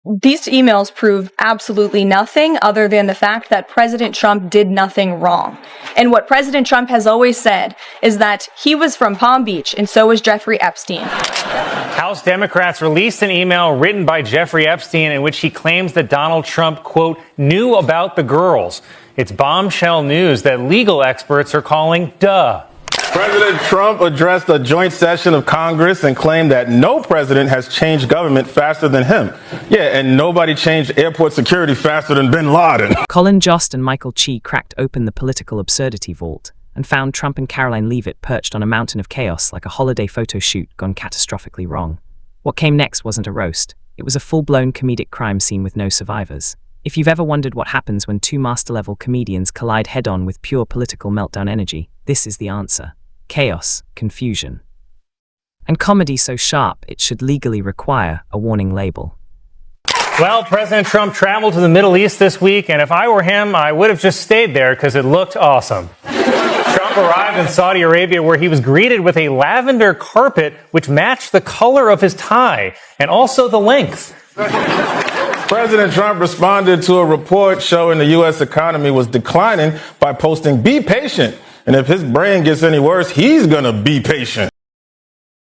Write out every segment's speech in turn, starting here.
These emails prove absolutely nothing other than the fact that President Trump did nothing wrong. And what President Trump has always said is that he was from Palm Beach, and so was Jeffrey Epstein. House Democrats released an email written by Jeffrey Epstein in which he claims that Donald Trump, quote, knew about the girls. It's bombshell news that legal experts are calling duh. President Trump addressed a joint session of Congress and claimed that no president has changed government faster than him. Yeah, and nobody changed airport security faster than bin Laden. Colin Jost and Michael Chi cracked open the political absurdity vault and found Trump and Karoline Leavitt perched on a mountain of chaos like a holiday photo shoot gone catastrophically wrong. What came next wasn't a roast. It was a full-blown comedic crime scene with no survivors. If you've ever wondered what happens when two master-level comedians collide head-on with pure political meltdown energy, this is the answer. Chaos, confusion. And comedy so sharp it should legally require a warning label. Well, President Trump traveled to the Middle East this week, and if I were him, I would have just stayed there because it looked awesome. Trump arrived in Saudi Arabia where he was greeted with a lavender carpet which matched the color of his tie and also the length. President Trump responded to a report showing the U.S. economy was declining by posting, "Be patient. And if his brain gets any worse, he's gonna be patient."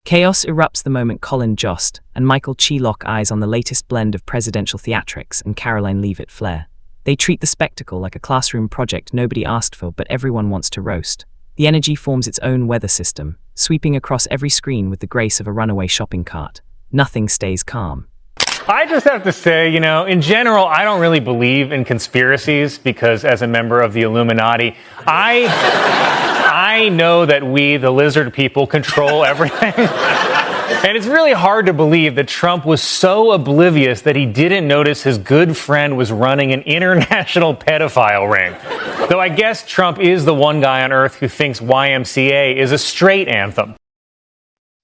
Chaos erupts the moment Colin Jost and Michael Chi lock eyes on the latest blend of presidential theatrics and Karoline Leavitt flair. They treat the spectacle like a classroom project nobody asked for but everyone wants to roast. The energy forms its own weather system, sweeping across every screen with the grace of a runaway shopping cart. Nothing stays calm. I just have to say, in general, I don't really believe in conspiracies because as a member of the Illuminati, I know that we, the lizard people, control everything. And it's really hard to believe that Trump was so oblivious that he didn't notice his good friend was running an international pedophile ring. Though I guess Trump is the one guy on earth who thinks YMCA is a straight anthem.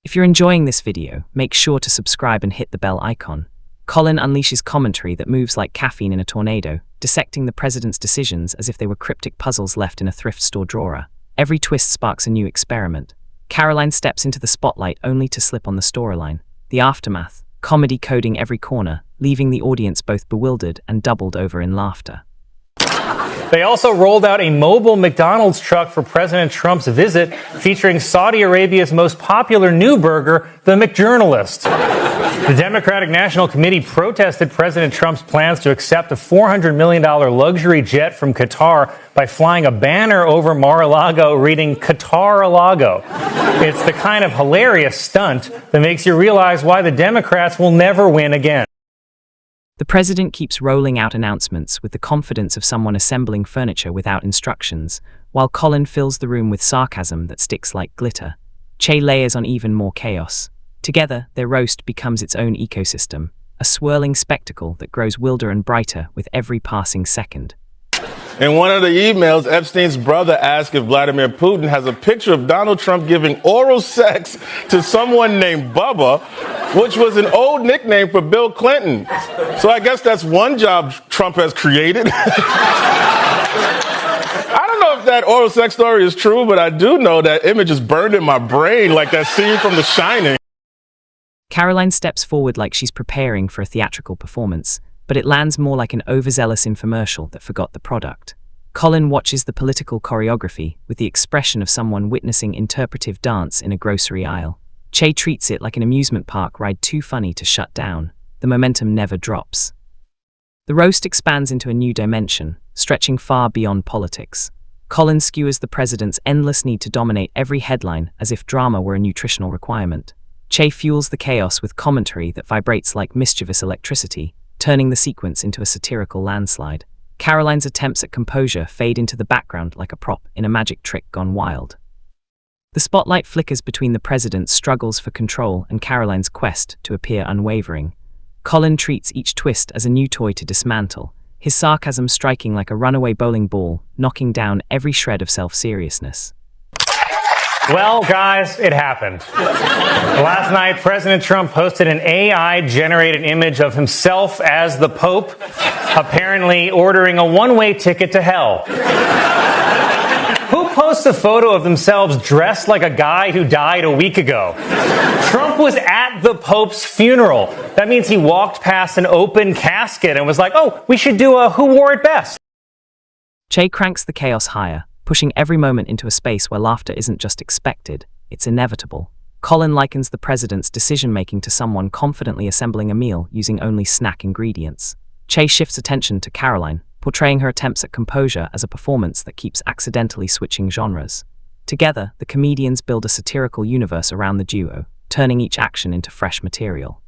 If you're enjoying this video, make sure to subscribe and hit the bell icon. Colin unleashes commentary that moves like caffeine in a tornado, dissecting the president's decisions as if they were cryptic puzzles left in a thrift store drawer. Every twist sparks a new experiment. Karoline steps into the spotlight only to slip on the storyline. The aftermath, comedy coding every corner, leaving the audience both bewildered and doubled over in laughter. They also rolled out a mobile McDonald's truck for President Trump's visit, featuring Saudi Arabia's most popular new burger, the McJournalist. The Democratic National Committee protested President Trump's plans to accept a $400 million luxury jet from Qatar by flying a banner over Mar-a-Lago reading Qatar-a-Lago. It's the kind of hilarious stunt that makes you realize why the Democrats will never win again. The president keeps rolling out announcements with the confidence of someone assembling furniture without instructions, while Colin fills the room with sarcasm that sticks like glitter. Che layers on even more chaos. Together, their roast becomes its own ecosystem, a swirling spectacle that grows wilder and brighter with every passing second. In one of the emails, Epstein's brother asked if Vladimir Putin has a picture of Donald Trump giving oral sex to someone named Bubba, which was an old nickname for Bill Clinton. So I guess that's one job Trump has created. I don't know if that oral sex story is true, but I do know that image is burned in my brain like that scene from The Shining. Karoline steps forward like she's preparing for a theatrical performance, but it lands more like an overzealous infomercial that forgot the product. Colin watches the political choreography with the expression of someone witnessing interpretive dance in a grocery aisle. Che treats it like an amusement park ride too funny to shut down. The momentum never drops. The roast expands into a new dimension, stretching far beyond politics. Colin skewers the president's endless need to dominate every headline as if drama were a nutritional requirement. Che fuels the chaos with commentary that vibrates like mischievous electricity, turning the sequence into a satirical landslide. Karoline's attempts at composure fade into the background like a prop in a magic trick gone wild. The spotlight flickers between the president's struggles for control and Karoline's quest to appear unwavering. Colin treats each twist as a new toy to dismantle, his sarcasm striking like a runaway bowling ball, knocking down every shred of self-seriousness. Well, guys, it happened. Last night, President Trump posted an AI-generated image of himself as the Pope, apparently ordering a one-way ticket to hell. Who posts a photo of themselves dressed like a guy who died a week ago. Trump was at the Pope's funeral. That means he walked past an open casket and was like, oh, we should do a who wore it best. Che cranks the chaos higher, pushing every moment into a space where laughter isn't just expected, it's inevitable. Colin likens the president's decision-making to someone confidently assembling a meal using only snack ingredients. Che shifts attention to Karoline, portraying her attempts at composure as a performance that keeps accidentally switching genres. Together, the comedians build a satirical universe around the duo, turning each action into fresh material.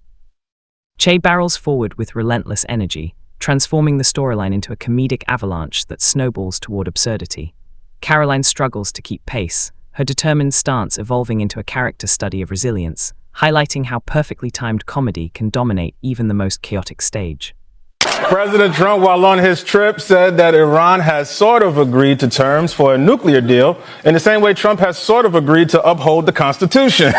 Che barrels forward with relentless energy, transforming the storyline into a comedic avalanche that snowballs toward absurdity. Karoline struggles to keep pace, her determined stance evolving into a character study of resilience, highlighting how perfectly timed comedy can dominate even the most chaotic stage. President Trump, while on his trip, said that Iran has sort of agreed to terms for a nuclear deal in the same way Trump has sort of agreed to uphold the Constitution.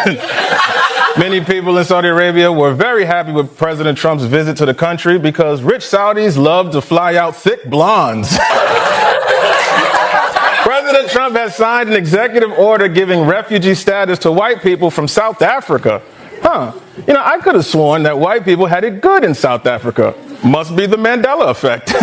Many people in Saudi Arabia were very happy with President Trump's visit to the country because rich Saudis love to fly out thick blondes. President Trump has signed an executive order giving refugee status to white people from South Africa. I could have sworn that white people had it good in South Africa. Must be the Mandela effect.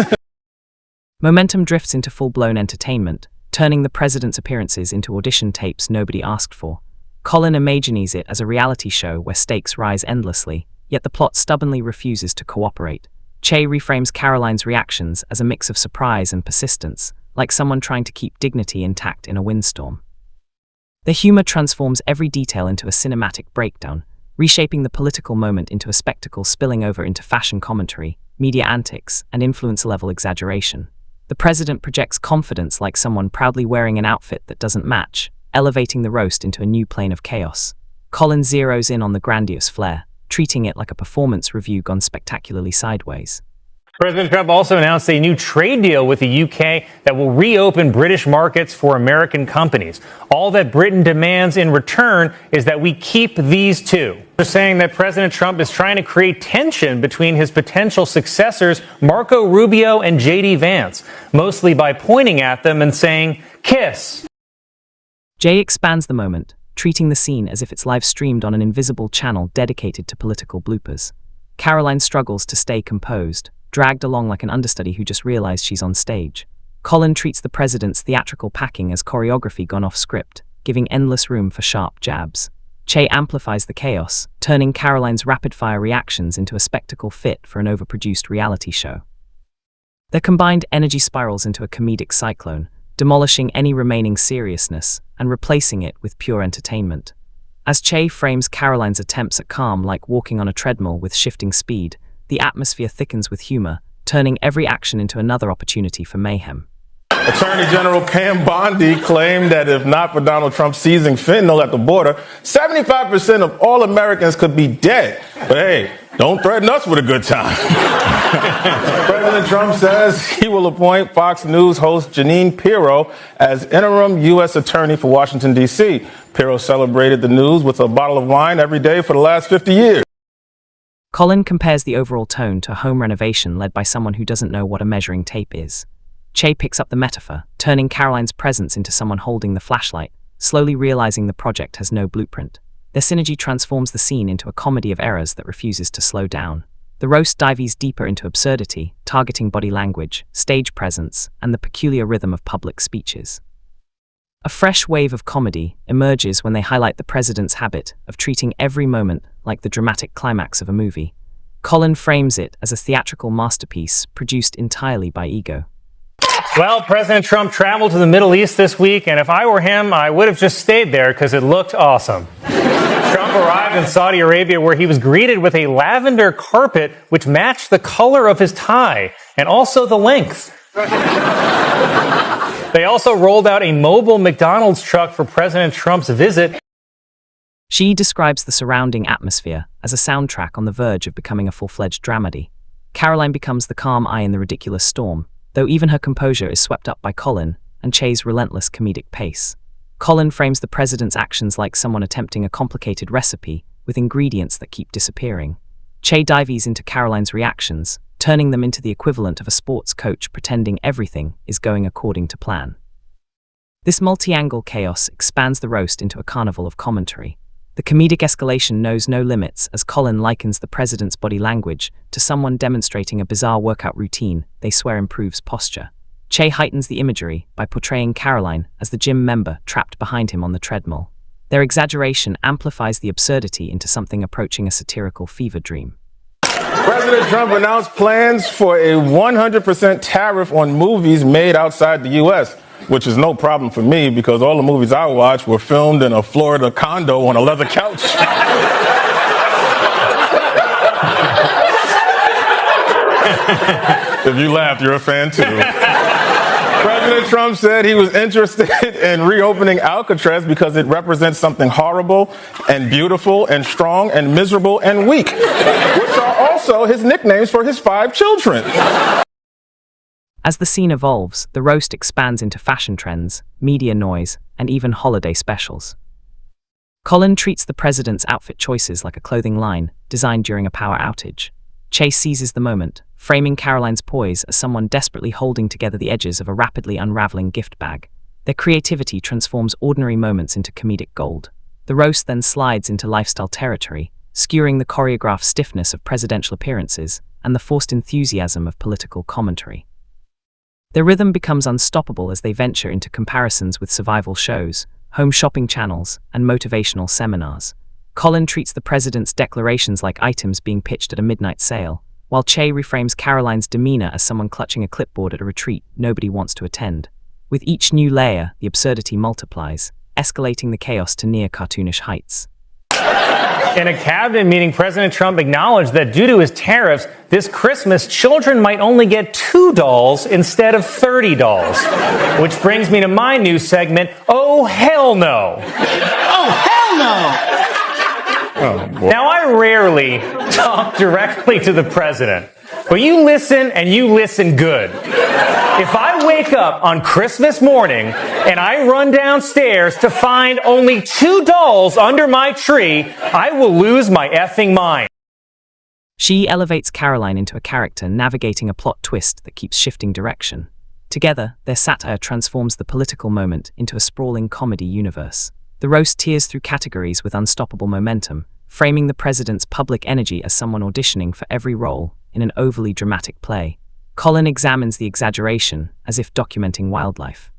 Momentum drifts into full-blown entertainment, turning the president's appearances into audition tapes nobody asked for. Colin imagines it as a reality show where stakes rise endlessly, yet the plot stubbornly refuses to cooperate. Che reframes Karoline's reactions as a mix of surprise and persistence, like someone trying to keep dignity intact in a windstorm. The humor transforms every detail into a cinematic breakdown, reshaping the political moment into a spectacle spilling over into fashion commentary, media antics, and influencer-level exaggeration. The president projects confidence like someone proudly wearing an outfit that doesn't match, elevating the roast into a new plane of chaos. Colin zeroes in on the grandiose flair, treating it like a performance review gone spectacularly sideways. President Trump also announced a new trade deal with the UK that will reopen British markets for American companies. All that Britain demands in return is that we keep these two. They're saying that President Trump is trying to create tension between his potential successors, Marco Rubio and J.D. Vance, mostly by pointing at them and saying, "Kiss." Jay expands the moment, treating the scene as if it's live-streamed on an invisible channel dedicated to political bloopers. Karoline struggles to stay composed, dragged along like an understudy who just realized she's on stage. Colin treats the president's theatrical packing as choreography gone off script, giving endless room for sharp jabs. Che amplifies the chaos, turning Karoline's rapid-fire reactions into a spectacle fit for an overproduced reality show. Their combined energy spirals into a comedic cyclone, demolishing any remaining seriousness and replacing it with pure entertainment. As Che frames Karoline's attempts at calm like walking on a treadmill with shifting speed, the atmosphere thickens with humor, turning every action into another opportunity for mayhem. Attorney General Pam Bondi claimed that if not for Donald Trump seizing fentanyl at the border, 75% of all Americans could be dead. But hey, don't threaten us with a good time. President Trump says he will appoint Fox News host Jeanine Pirro as interim U.S. attorney for Washington, D.C. Pirro celebrated the news with a bottle of wine every day for the last 50 years. Colin compares the overall tone to a home renovation led by someone who doesn't know what a measuring tape is. Che picks up the metaphor, turning Karoline's presence into someone holding the flashlight, slowly realizing the project has no blueprint. Their synergy transforms the scene into a comedy of errors that refuses to slow down. The roast dives deeper into absurdity, targeting body language, stage presence, and the peculiar rhythm of public speeches. A fresh wave of comedy emerges when they highlight the president's habit of treating every moment like the dramatic climax of a movie. Colin frames it as a theatrical masterpiece produced entirely by ego. Well, President Trump traveled to the Middle East this week, and if I were him, I would have just stayed there because it looked awesome. Trump arrived in Saudi Arabia where he was greeted with a lavender carpet which matched the color of his tie and also the length. They also rolled out a mobile McDonald's truck for President Trump's visit. She describes the surrounding atmosphere as a soundtrack on the verge of becoming a full-fledged dramedy. Karoline becomes the calm eye in the ridiculous storm, though even her composure is swept up by Colin and Che's relentless comedic pace. Colin frames the president's actions like someone attempting a complicated recipe with ingredients that keep disappearing. Che dives into Karoline's reactions, turning them into the equivalent of a sports coach pretending everything is going according to plan. This multi-angle chaos expands the roast into a carnival of commentary. The comedic escalation knows no limits as Colin likens the president's body language to someone demonstrating a bizarre workout routine they swear improves posture. Che heightens the imagery by portraying Karoline as the gym member trapped behind him on the treadmill. Their exaggeration amplifies the absurdity into something approaching a satirical fever dream. President Trump announced plans for a 100% tariff on movies made outside the U.S., which is no problem for me because all the movies I watched were filmed in a Florida condo on a leather couch. If you laughed, you're a fan too. President Trump said he was interested in reopening Alcatraz because it represents something horrible and beautiful and strong and miserable and weak, which are also his nicknames for his 5 children. As the scene evolves, the roast expands into fashion trends, media noise, and even holiday specials. Colin treats the president's outfit choices like a clothing line designed during a power outage. Chase seizes the moment, framing Karoline's poise as someone desperately holding together the edges of a rapidly unraveling gift bag. Their creativity transforms ordinary moments into comedic gold. The roast then slides into lifestyle territory, skewering the choreographed stiffness of presidential appearances and the forced enthusiasm of political commentary. Their rhythm becomes unstoppable as they venture into comparisons with survival shows, home shopping channels, and motivational seminars. Colin treats the president's declarations like items being pitched at a midnight sale, while Che reframes Karoline's demeanor as someone clutching a clipboard at a retreat nobody wants to attend. With each new layer, the absurdity multiplies, escalating the chaos to near cartoonish heights. In a cabinet meeting, President Trump acknowledged that due to his tariffs, this Christmas, children might only get 2 dolls instead of 30 dolls. Which brings me to my new segment, Oh, Hell No. Oh, hell no! Now, I rarely talk directly to the president, but you listen and you listen good. If I wake up on Christmas morning and I run downstairs to find only 2 dolls under my tree, I will lose my effing mind. She elevates Karoline into a character navigating a plot twist that keeps shifting direction. Together, their satire transforms the political moment into a sprawling comedy universe. The roast tears through categories with unstoppable momentum, framing the president's public energy as someone auditioning for every role in an overly dramatic play. Colin examines the exaggeration as if documenting wildlife.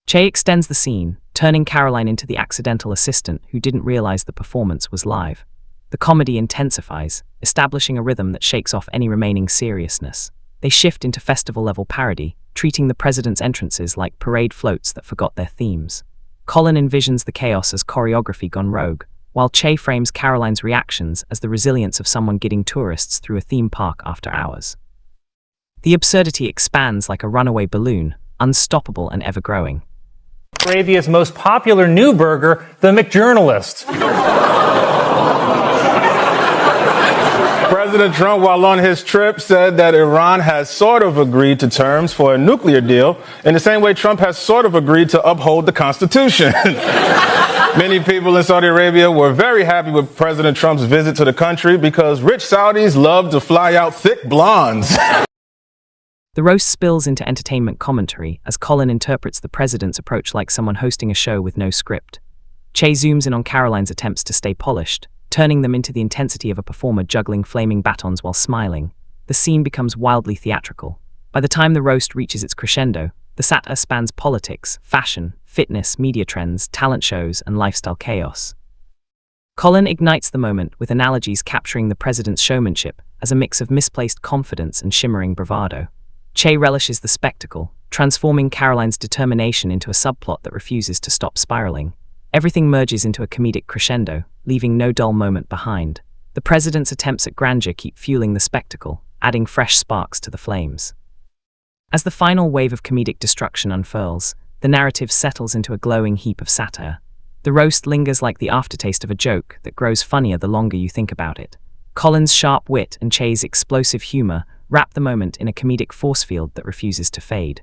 Che extends the scene, turning Karoline into the accidental assistant who didn't realize the performance was live. The comedy intensifies, establishing a rhythm that shakes off any remaining seriousness. They shift into festival-level parody, treating the president's entrances like parade floats that forgot their themes. Colin envisions the chaos as choreography gone rogue, while Che frames Karoline's reactions as the resilience of someone getting tourists through a theme park after hours. The absurdity expands like a runaway balloon, unstoppable and ever-growing. Arabia's most popular new burger, the McJournalist. President Trump, while on his trip, said that Iran has sort of agreed to terms for a nuclear deal in the same way Trump has sort of agreed to uphold the Constitution. Many people in Saudi Arabia were very happy with President Trump's visit to the country because rich Saudis love to fly out thick blondes. The roast spills into entertainment commentary as Colin interprets the president's approach like someone hosting a show with no script. Che zooms in on Karoline's attempts to stay polished, turning them into the intensity of a performer juggling flaming batons while smiling. The scene becomes wildly theatrical. By the time the roast reaches its crescendo, the satire spans politics, fashion, fitness, media trends, talent shows, and lifestyle chaos. Colin ignites the moment with analogies capturing the president's showmanship as a mix of misplaced confidence and shimmering bravado. Che relishes the spectacle, transforming Karoline's determination into a subplot that refuses to stop spiraling. Everything merges into a comedic crescendo, leaving no dull moment behind. The president's attempts at grandeur keep fueling the spectacle, adding fresh sparks to the flames. As the final wave of comedic destruction unfurls, the narrative settles into a glowing heap of satire. The roast lingers like the aftertaste of a joke that grows funnier the longer you think about it. Colin's sharp wit and Che's explosive humor wrap the moment in a comedic force field that refuses to fade.